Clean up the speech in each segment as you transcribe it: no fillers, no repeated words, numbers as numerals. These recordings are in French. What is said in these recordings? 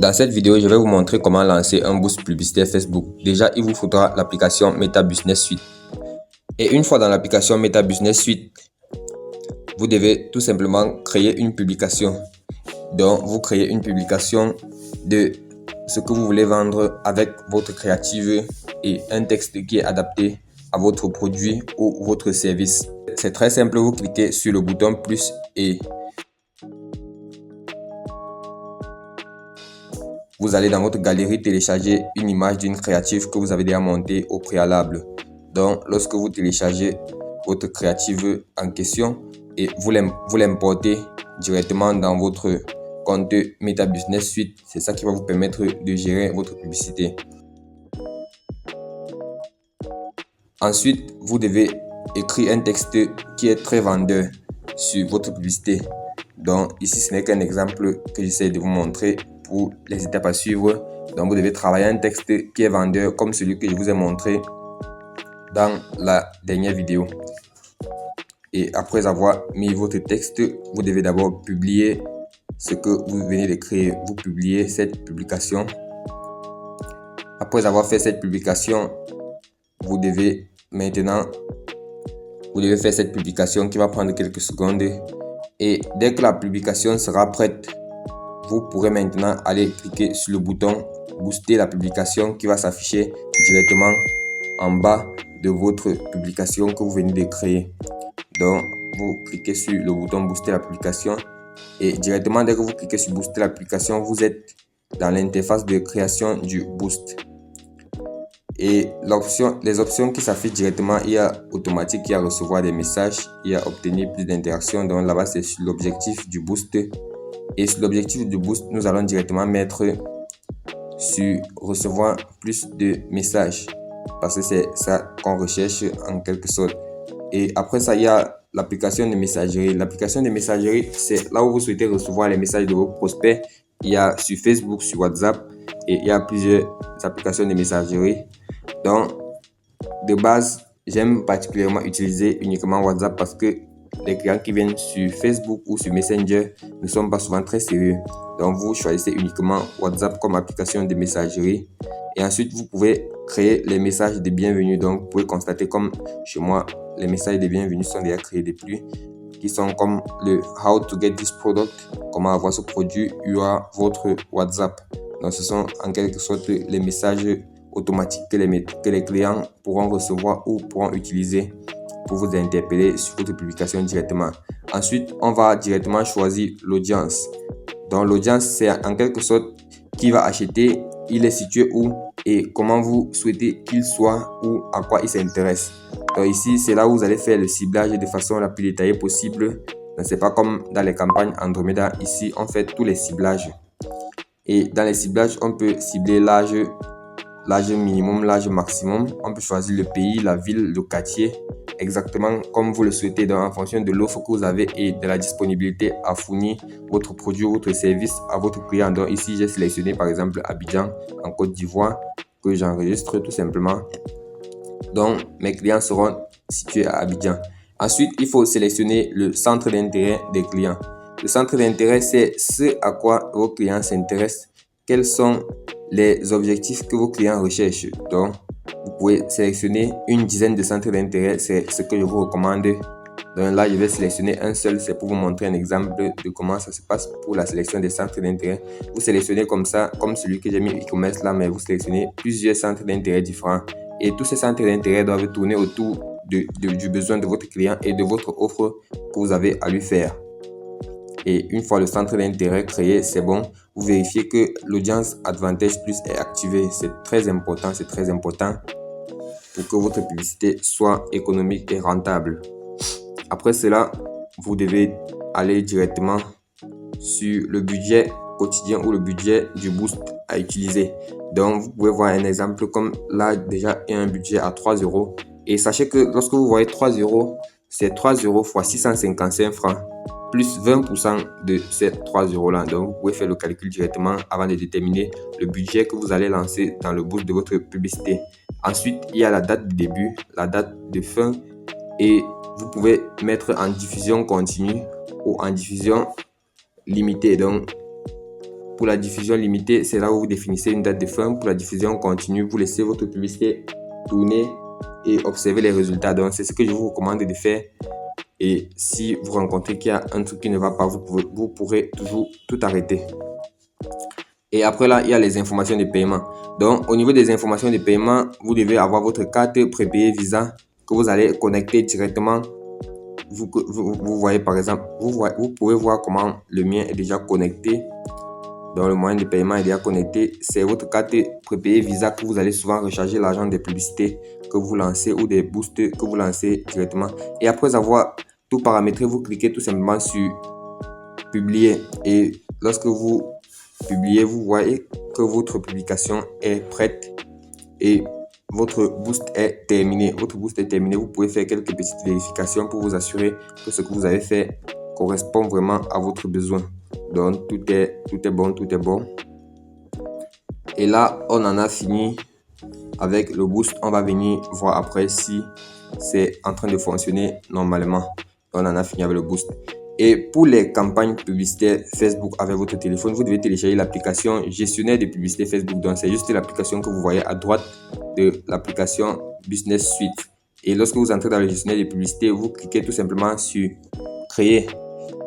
Dans cette vidéo, je vais vous montrer comment lancer un boost publicitaire Facebook. Déjà, il vous faudra l'application Meta Business Suite. Et une fois dans l'application Meta Business Suite, vous devez tout simplement créer une publication. Donc, vous créez une publication de ce que vous voulez vendre avec votre créative et un texte qui est adapté à votre produit ou votre service. C'est très simple, vous cliquez sur le bouton plus et vous allez dans votre galerie télécharger une image d'une créative que vous avez déjà montée au préalable. Donc, lorsque vous téléchargez votre créative en question et vous l'importez directement dans votre compte Meta Business Suite, c'est ça qui va vous permettre de gérer votre publicité. Ensuite, vous devez écrire un texte qui est très vendeur sur votre publicité. Donc, ici, ce n'est qu'un exemple que j'essaie de vous montrer pour les étapes à suivre. Donc, vous devez travailler un texte qui est vendeur comme celui que je vous ai montré dans la dernière vidéo. Et après avoir mis votre texte, vous devez d'abord publier ce que vous venez de créer. Vous publiez cette publication. Après avoir fait cette publication, vous devez faire cette publication qui va prendre quelques secondes. Et dès que la publication sera prête, vous pourrez maintenant aller cliquer sur le bouton booster la publication qui va s'afficher directement en bas de votre publication que vous venez de créer. Donc, vous cliquez sur le bouton booster la publication et directement dès que vous cliquez sur booster l'application, vous êtes dans l'interface de création du boost. Et les options qui s'affichent directement, il y a automatique, il y a recevoir des messages, il y a obtenir plus d'interactions. Donc là-bas, c'est sur l'objectif du boost. Et sur l'objectif du boost, nous allons directement mettre sur recevoir plus de messages parce que c'est ça qu'on recherche en quelque sorte. Et après ça, il y a l'application de messagerie. L'application de messagerie, c'est là où vous souhaitez recevoir les messages de vos prospects. Il y a sur Facebook, sur WhatsApp et il y a plusieurs applications de messagerie. Donc, de base, j'aime particulièrement utiliser uniquement WhatsApp parce que les clients qui viennent sur Facebook ou sur Messenger ne sont pas souvent très sérieux. Donc, vous choisissez uniquement WhatsApp comme application de messagerie. Et ensuite, vous pouvez créer les messages de bienvenue. Donc, vous pouvez constater comme chez moi, les messages de bienvenue sont déjà créés depuis, qui sont comme le How to get this product, comment avoir ce produit, votre WhatsApp. Donc, ce sont en quelque sorte les messages automatiques que les clients pourront recevoir ou pourront utiliser pour vous interpeller sur votre publication directement. Ensuite, on va directement choisir l'audience. Donc, l'audience, c'est en quelque sorte qui va acheter, il est situé où et comment vous souhaitez qu'il soit ou à quoi il s'intéresse. Donc ici, c'est là où vous allez faire le ciblage de façon la plus détaillée possible. Donc, c'est pas comme dans les campagnes Andromeda. Ici, on fait tous les ciblages. Et dans les ciblages, on peut cibler l'âge minimum, l'âge maximum. On peut choisir le pays, la ville, le quartier, exactement comme vous le souhaitez. Donc, en fonction de l'offre que vous avez et de la disponibilité à fournir votre produit ou votre service à votre client. Donc ici, j'ai sélectionné par exemple Abidjan en Côte d'Ivoire que j'enregistre tout simplement. Donc, mes clients seront situés à Abidjan. Ensuite, il faut sélectionner le centre d'intérêt des clients. Le centre d'intérêt, c'est ce à quoi vos clients s'intéressent. Quels sont les objectifs que vos clients recherchent. Donc, vous pouvez sélectionner une dizaine de centres d'intérêt. C'est ce que je vous recommande. Donc là, je vais sélectionner un seul. C'est pour vous montrer un exemple de comment ça se passe pour la sélection des centres d'intérêt. Vous sélectionnez comme ça, comme celui que j'ai mis e-commerce là, mais vous sélectionnez plusieurs centres d'intérêt différents. Et tous ces centres d'intérêt doivent tourner autour du besoin de votre client et de votre offre que vous avez à lui faire. Et une fois le centre d'intérêt créé, c'est bon. Vous vérifiez que l'audience Advantage Plus est activée. C'est très important pour que votre publicité soit économique et rentable. Après cela, vous devez aller directement sur le budget quotidien ou le budget du boost à utiliser. Donc, vous pouvez voir un exemple comme là, déjà, il y a un budget à 3 €. Et sachez que lorsque vous voyez 3 €, c'est 3 € fois 655 francs plus 20% de ces 3 € là. Donc, vous pouvez faire le calcul directement avant de déterminer le budget que vous allez lancer dans le boost de votre publicité. Ensuite, il y a la date de début, la date de fin et vous pouvez mettre en diffusion continue ou en diffusion limitée. Donc, Pour la diffusion limitée, c'est là où vous définissez une date de fin. Pour la diffusion continue, vous laissez votre publicité tourner et observer les résultats. Donc, c'est ce que je vous recommande de faire. Et si vous rencontrez qu'il y a un truc qui ne va pas, vous pourrez toujours tout arrêter. Et après là, il y a les informations de paiement. Donc, au niveau des informations de paiement, vous devez avoir votre carte prépayée Visa que vous allez connecter directement. Vous voyez par exemple, vous pouvez voir comment le mien est déjà connecté. Donc, le moyen de paiement est déjà connecté. C'est votre carte prépayée Visa que vous allez souvent recharger l'argent des publicités que vous lancez ou des boosts que vous lancez directement. Et après avoir tout paramétré, vous cliquez tout simplement sur publier. Et lorsque vous publiez, vous voyez que votre publication est prête et votre boost est terminé. Votre boost est terminé. Vous pouvez faire quelques petites vérifications pour vous assurer que ce que vous avez fait correspond vraiment à votre besoin. Donc tout est bon. Et là, on en a fini avec le boost. On va venir voir après si c'est en train de fonctionner normalement. On en a fini avec le boost. Et pour les campagnes publicitaires Facebook avec votre téléphone, vous devez télécharger l'application gestionnaire de publicité Facebook. Donc c'est juste l'application que vous voyez à droite de l'application Business Suite. Et lorsque vous entrez dans le gestionnaire de publicité, vous cliquez tout simplement sur créer.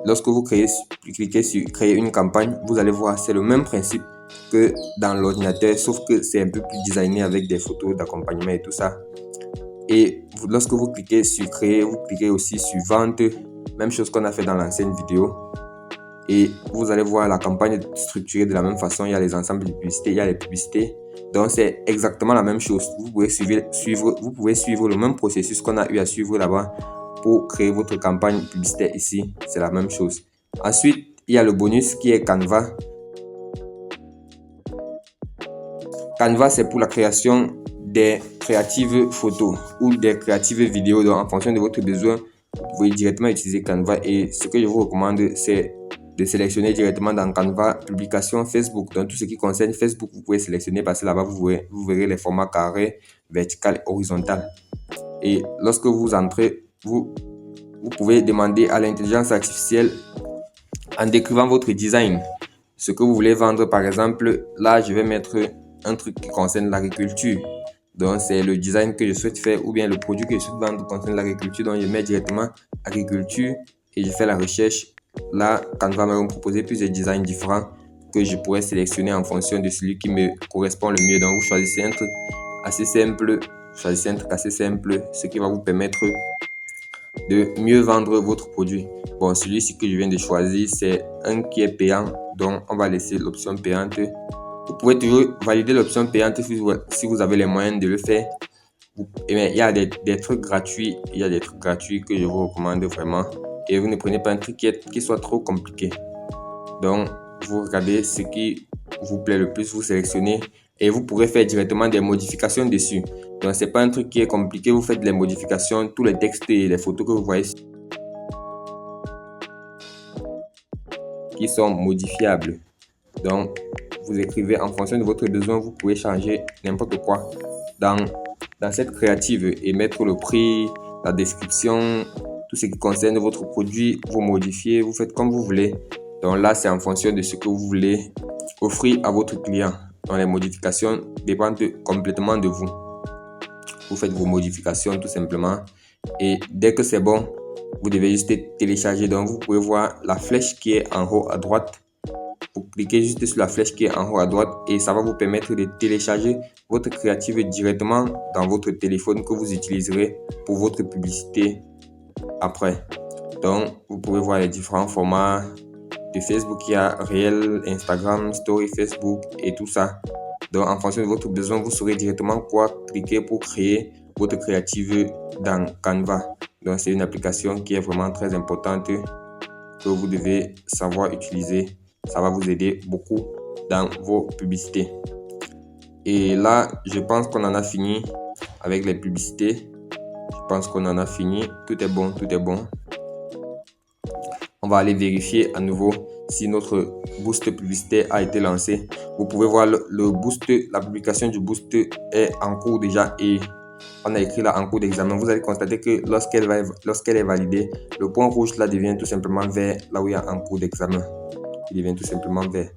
Lorsque vous cliquez sur créer une campagne, vous allez voir, c'est le même principe que dans l'ordinateur, sauf que c'est un peu plus designé avec des photos d'accompagnement et tout ça. Et lorsque vous cliquez sur créer, vous cliquez aussi sur vente, même chose qu'on a fait dans l'ancienne vidéo. Et vous allez voir la campagne structurée de la même façon. Il y a les ensembles de publicités, il y a les publicités. Donc c'est exactement la même chose. Vous pouvez suivre le même processus qu'on a eu à suivre là-bas pour créer votre campagne publicitaire ici. C'est la même chose. Ensuite, il y a le bonus qui est Canva. Canva, c'est pour la création des créatives photos ou des créatives vidéos. Donc, en fonction de votre besoin, vous pouvez directement utiliser Canva. Et ce que je vous recommande, c'est de sélectionner directement dans Canva publication Facebook. Donc, tout ce qui concerne Facebook, vous pouvez sélectionner parce que là-bas, vous verrez les formats carré, vertical et horizontal. Et lorsque vous entrez, vous pouvez demander à l'intelligence artificielle en décrivant votre design, ce que vous voulez vendre. Par exemple, là, je vais mettre un truc qui concerne l'agriculture. Donc, c'est le design que je souhaite faire ou bien le produit que je souhaite vendre concerne l'agriculture. Donc, je mets directement agriculture et je fais la recherche. Là, Canva va me proposer plusieurs designs différents que je pourrais sélectionner en fonction de celui qui me correspond le mieux. Donc, vous choisissez un truc assez simple. Ce qui va vous permettre de mieux vendre votre produit. Bon, celui-ci que je viens de choisir, c'est un qui est payant. Donc, on va laisser l'option payante. Vous pouvez toujours valider l'option payante si vous avez les moyens de le faire. Il y a des trucs gratuits. Il y a des trucs gratuits que je vous recommande vraiment. Et vous ne prenez pas un truc qui soit trop compliqué. Donc, vous regardez ce qui vous plaît le plus, vous sélectionnez et vous pourrez faire directement des modifications dessus. Donc, c'est pas un truc qui est compliqué. Vous faites les modifications, tous les textes et les photos que vous voyez qui sont modifiables. Donc, vous écrivez en fonction de votre besoin, vous pouvez changer n'importe quoi dans cette créative et mettre le prix, la description, tout ce qui concerne votre produit, vous modifiez, vous faites comme vous voulez. Donc là, c'est en fonction de ce que vous voulez offrir à votre client. Donc les modifications dépendent complètement de vous. Vous faites vos modifications tout simplement et dès que c'est bon, vous devez juste télécharger. Donc vous pouvez voir la flèche qui est en haut à droite. Vous cliquez juste sur la flèche qui est en haut à droite et ça va vous permettre de télécharger votre créative directement dans votre téléphone que vous utiliserez pour votre publicité après. Donc, vous pouvez voir les différents formats de Facebook. Il y a Réel, Instagram, Story, Facebook et tout ça. Donc, en fonction de votre besoin, vous saurez directement quoi cliquer pour créer votre créative dans Canva. Donc, c'est une application qui est vraiment très importante que vous devez savoir utiliser. Ça va vous aider beaucoup dans vos publicités. Et là, je pense qu'on en a fini avec les publicités. Je pense qu'on en a fini. Tout est bon, tout est bon. On va aller vérifier à nouveau si notre boost publicitaire a été lancé. Vous pouvez voir le boost, la publication du boost est en cours déjà et on a écrit là en cours d'examen. Vous allez constater que lorsqu'elle est validée, le point rouge là devient tout simplement vert là où il y a en cours d'examen. Il devient tout simplement vert.